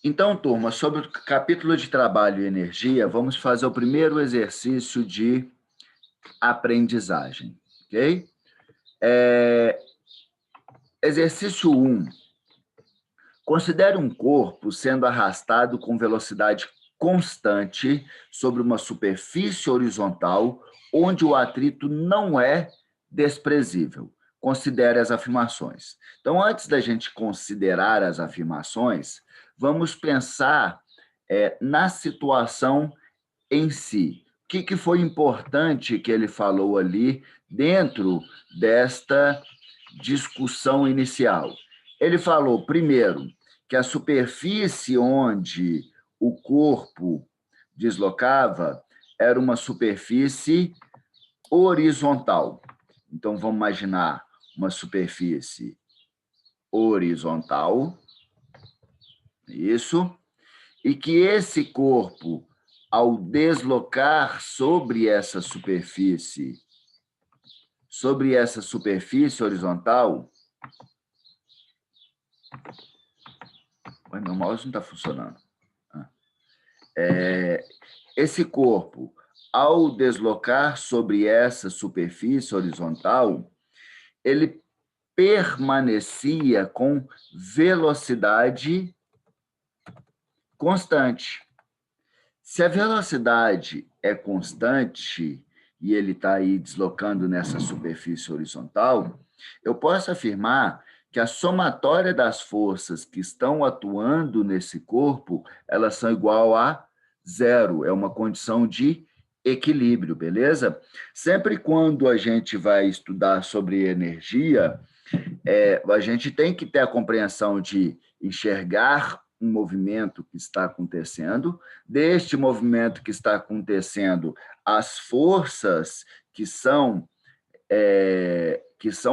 Então, turma, sobre o capítulo de trabalho e energia, vamos fazer o primeiro exercício de aprendizagem, ok? Exercício 1. Considere um corpo sendo arrastado com velocidade constante sobre uma superfície horizontal onde o atrito não é desprezível. Considere as afirmações. Então, antes da gente considerar as afirmações, vamos pensar na situação em si. O que foi importante que ele falou ali dentro desta discussão inicial? Ele falou, primeiro, que a superfície onde o corpo deslocava era uma superfície horizontal. Então, vamos imaginar uma superfície horizontal, isso, e que esse corpo, ao deslocar sobre essa superfície horizontal, meu mouse não está funcionando. Esse corpo, ao deslocar sobre essa superfície horizontal, ele permanecia com velocidade constante. Se a velocidade é constante e ele está aí deslocando nessa superfície horizontal, eu posso afirmar que a somatória das forças que estão atuando nesse corpo, elas são igual a zero, é uma condição de equilíbrio, beleza? Sempre quando a gente vai estudar sobre energia, a gente tem que ter a compreensão de enxergar um movimento que está acontecendo, deste movimento que está acontecendo, as forças que são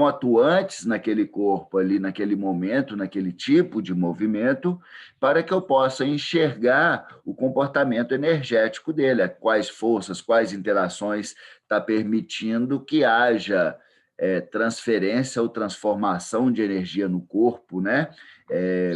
atuantes naquele corpo ali, naquele momento, naquele tipo de movimento, para que eu possa enxergar o comportamento energético dele, quais forças, quais interações está permitindo que haja transferência ou transformação de energia no corpo, né?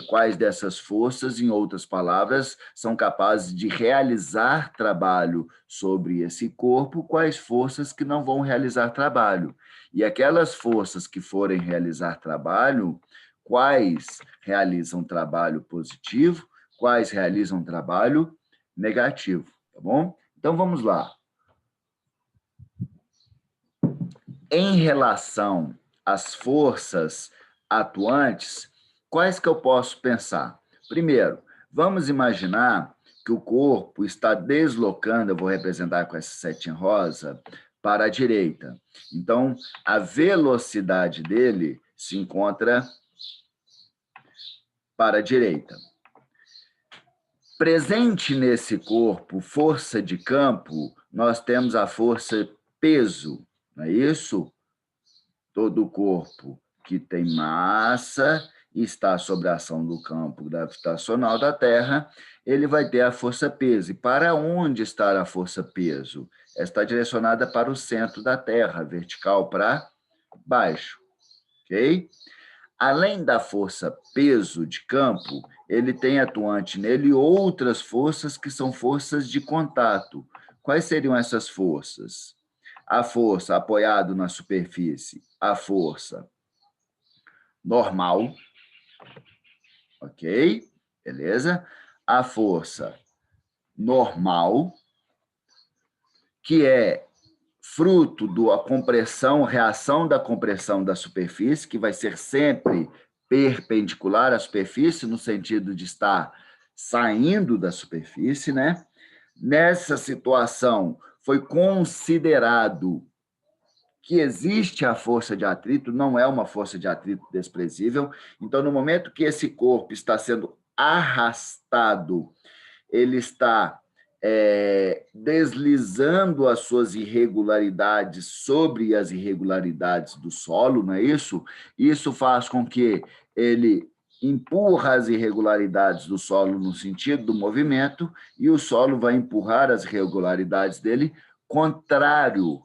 Quais dessas forças, em outras palavras, são capazes de realizar trabalho sobre esse corpo, quais forças que não vão realizar trabalho. E aquelas forças que forem realizar trabalho, quais realizam trabalho positivo, quais realizam trabalho negativo, tá bom? Então vamos lá. Em relação às forças atuantes, quais que eu posso pensar? Primeiro, vamos imaginar que o corpo está deslocando, eu vou representar com essa setinha rosa, para a direita. Então, a velocidade dele se encontra para a direita. Presente nesse corpo, força de campo, nós temos a força peso, não é isso? Todo o corpo que tem massa e está sob a ação do campo gravitacional da Terra, ele vai ter a força peso. E para onde está a força peso? Ela está direcionada para o centro da Terra, vertical para baixo, ok? Além da força peso de campo, ele tem atuante nele outras forças que são forças de contato. Quais seriam essas forças? A força apoiado na superfície, a força normal, ok? Beleza? A força normal, que é fruto da compressão, reação da compressão da superfície, que vai ser sempre perpendicular à superfície, no sentido de estar saindo da superfície, né? Nessa situação, foi considerado que existe a força de atrito, não é uma força de atrito desprezível. Então, no momento que esse corpo está sendo arrastado, ele está deslizando as suas irregularidades sobre as irregularidades do solo, não é isso? Isso faz com que ele empurra as irregularidades do solo no sentido do movimento e o solo vai empurrar as irregularidades dele contrário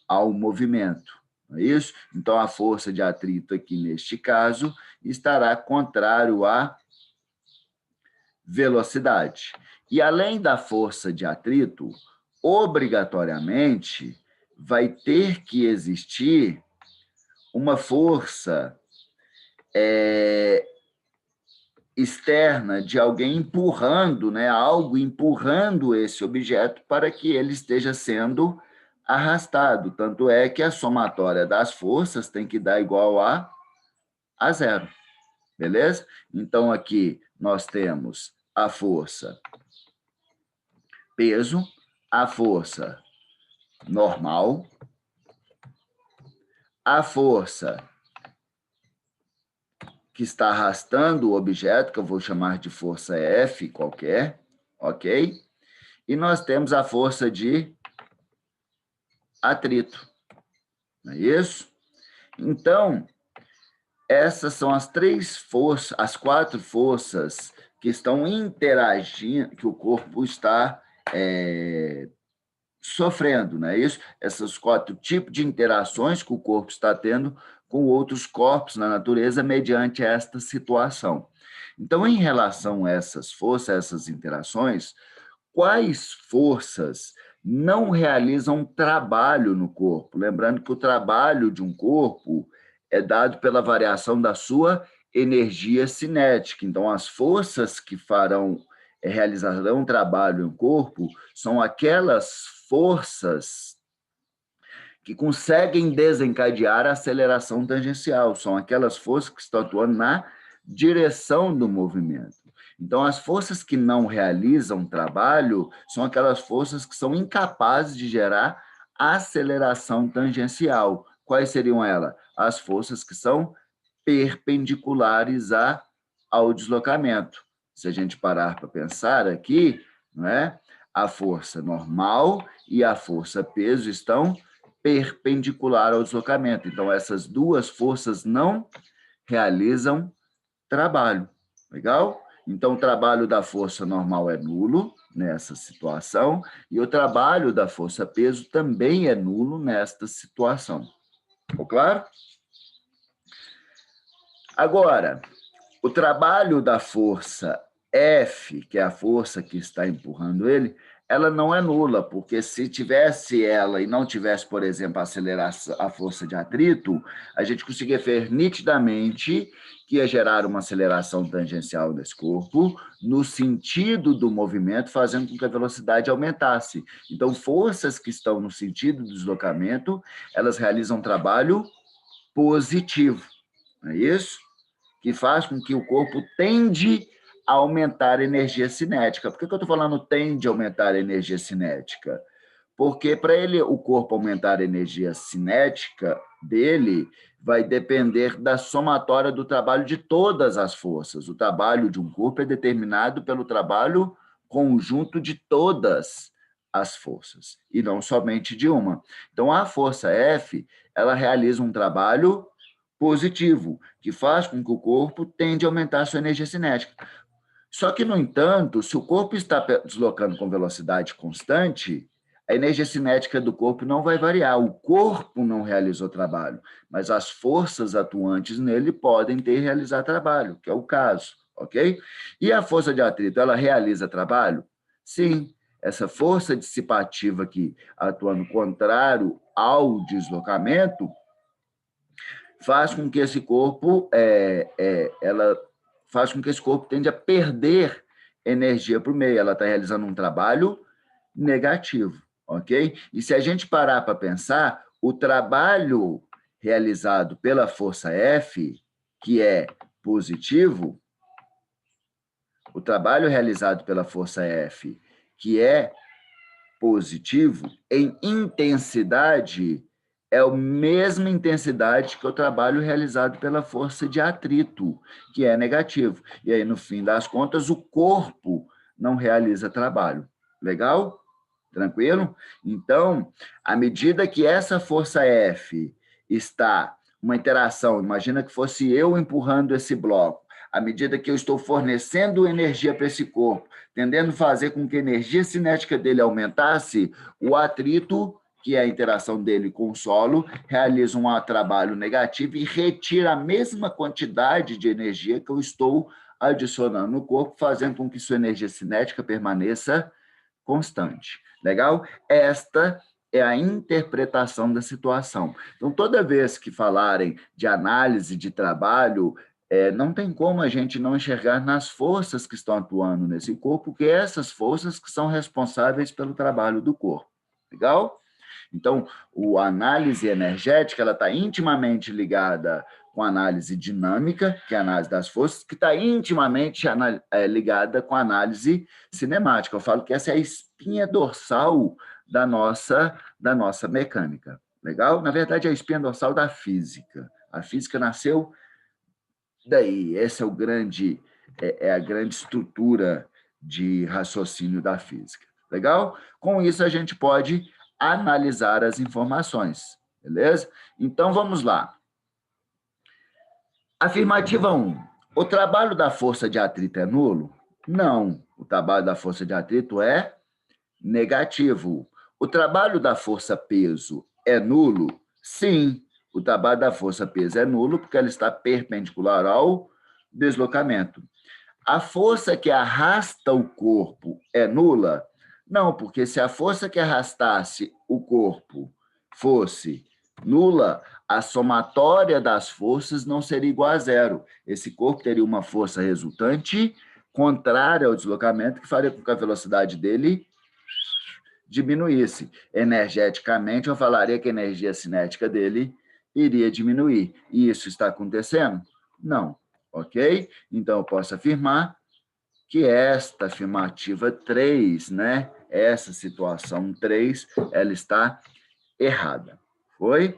ao movimento, não é isso? Então, a força de atrito aqui, neste caso, estará contrário à velocidade. E além da força de atrito, obrigatoriamente vai ter que existir uma força externa de alguém empurrando, né, algo empurrando esse objeto para que ele esteja sendo arrastado. Tanto é que a somatória das forças tem que dar igual a zero. Beleza? Então, aqui nós temos a força peso, a força normal, a força que está arrastando o objeto, que eu vou chamar de força F qualquer, ok? E nós temos a força de atrito, não é isso? Então, essas são as três forças, as quatro forças que estão interagindo, que o corpo está sofrendo, não é isso? Esses quatro tipos de interações que o corpo está tendo com outros corpos na natureza mediante esta situação. Então, em relação a essas forças, essas interações, quais forças não realizam trabalho no corpo? Lembrando que o trabalho de um corpo é dado pela variação da sua energia cinética. Então, as forças que realizarão trabalho no corpo são aquelas forças que conseguem desencadear a aceleração tangencial, são aquelas forças que estão atuando na direção do movimento. Então, as forças que não realizam trabalho são aquelas forças que são incapazes de gerar aceleração tangencial. Quais seriam elas? As forças que são perpendiculares ao deslocamento. Se a gente parar para pensar aqui, não é? A força normal e a força peso estão perpendicular ao deslocamento. Então, essas duas forças não realizam trabalho. Legal? Então, o trabalho da força normal é nulo nessa situação e o trabalho da força peso também é nulo nesta situação. Ficou claro? Agora, o trabalho da força F, que é a força que está empurrando ele, ela não é nula, porque se tivesse ela e não tivesse, por exemplo, a força de atrito, a gente conseguia ver nitidamente que ia gerar uma aceleração tangencial desse corpo no sentido do movimento, fazendo com que a velocidade aumentasse. Então, forças que estão no sentido do deslocamento, elas realizam um trabalho positivo, não é isso? Que faz com que o corpo tende a aumentar a energia cinética. Por que eu estou falando tende a aumentar a energia cinética? Porque para o corpo aumentar a energia cinética dele, vai depender da somatória do trabalho de todas as forças. O trabalho de um corpo é determinado pelo trabalho conjunto de todas as forças, e não somente de uma. Então, a força F, ela realiza um trabalho positivo, que faz com que o corpo tende a aumentar a sua energia cinética. Só que, no entanto, se o corpo está deslocando com velocidade constante, a energia cinética do corpo não vai variar. O corpo não realizou trabalho, mas as forças atuantes nele podem ter realizado trabalho, que é o caso, ok? E a força de atrito, ela realiza trabalho? Sim. Essa força dissipativa que atua no contrário ao deslocamento faz com que esse corpo ela faz com que esse corpo tende a perder energia para o meio. Ela está realizando um trabalho negativo, ok? E se a gente parar para pensar, o trabalho realizado pela força F, que é positivo, o trabalho realizado pela força F, que é positivo, em intensidade, é a mesma intensidade que o trabalho realizado pela força de atrito, que é negativo. E aí, no fim das contas, o corpo não realiza trabalho. Legal? Tranquilo? Então, à medida que essa força F está uma interação, imagina que fosse eu empurrando esse bloco, à medida que eu estou fornecendo energia para esse corpo, tendendo a fazer com que a energia cinética dele aumentasse, o atrito, que é a interação dele com o solo, realiza um trabalho negativo e retira a mesma quantidade de energia que eu estou adicionando no corpo, fazendo com que sua energia cinética permaneça constante. Legal? Esta é a interpretação da situação. Então, toda vez que falarem de análise de trabalho, não tem como a gente não enxergar nas forças que estão atuando nesse corpo, porque essas forças que são responsáveis pelo trabalho do corpo. Legal? Então, a análise energética ela está intimamente ligada com a análise dinâmica, que é a análise das forças, que está intimamente ligada com a análise cinemática. Eu falo que essa é a espinha dorsal da nossa mecânica. Legal? Na verdade, é a espinha dorsal da física. A física nasceu daí. Essa é a grande estrutura de raciocínio da física. Legal? Com isso, a gente pode analisar as informações. Beleza? Então, vamos lá. Afirmativa 1. O trabalho da força de atrito é nulo? Não. O trabalho da força de atrito é negativo. O trabalho da força-peso é nulo? Sim. O trabalho da força-peso é nulo porque ela está perpendicular ao deslocamento. A força que arrasta o corpo é nula? Não, porque se a força que arrastasse o corpo fosse nula, a somatória das forças não seria igual a zero. Esse corpo teria uma força resultante contrária ao deslocamento, que faria com que a velocidade dele diminuísse. Energeticamente, eu falaria que a energia cinética dele iria diminuir. E isso está acontecendo? Não. Ok? Então, eu posso afirmar que esta afirmativa 3, né? Essa situação 3, ela está errada. Foi?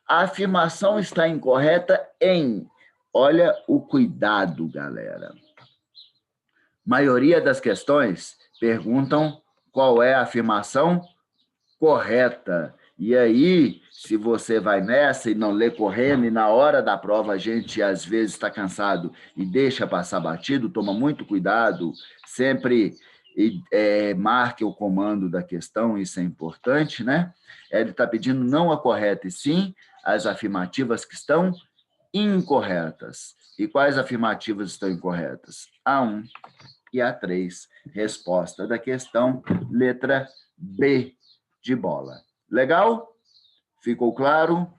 A afirmação está incorreta em... Olha o cuidado, galera. Maioria das questões perguntam qual é a afirmação correta. E aí, se você vai nessa e não lê correndo, e na hora da prova a gente às vezes está cansado e deixa passar batido, toma muito cuidado, sempre marque o comando da questão, isso é importante, né? Ele está pedindo não a correta, e sim as afirmativas que estão incorretas. E quais afirmativas estão incorretas? A 1 e a 3. Resposta da questão, letra B de bola. Legal? Ficou claro?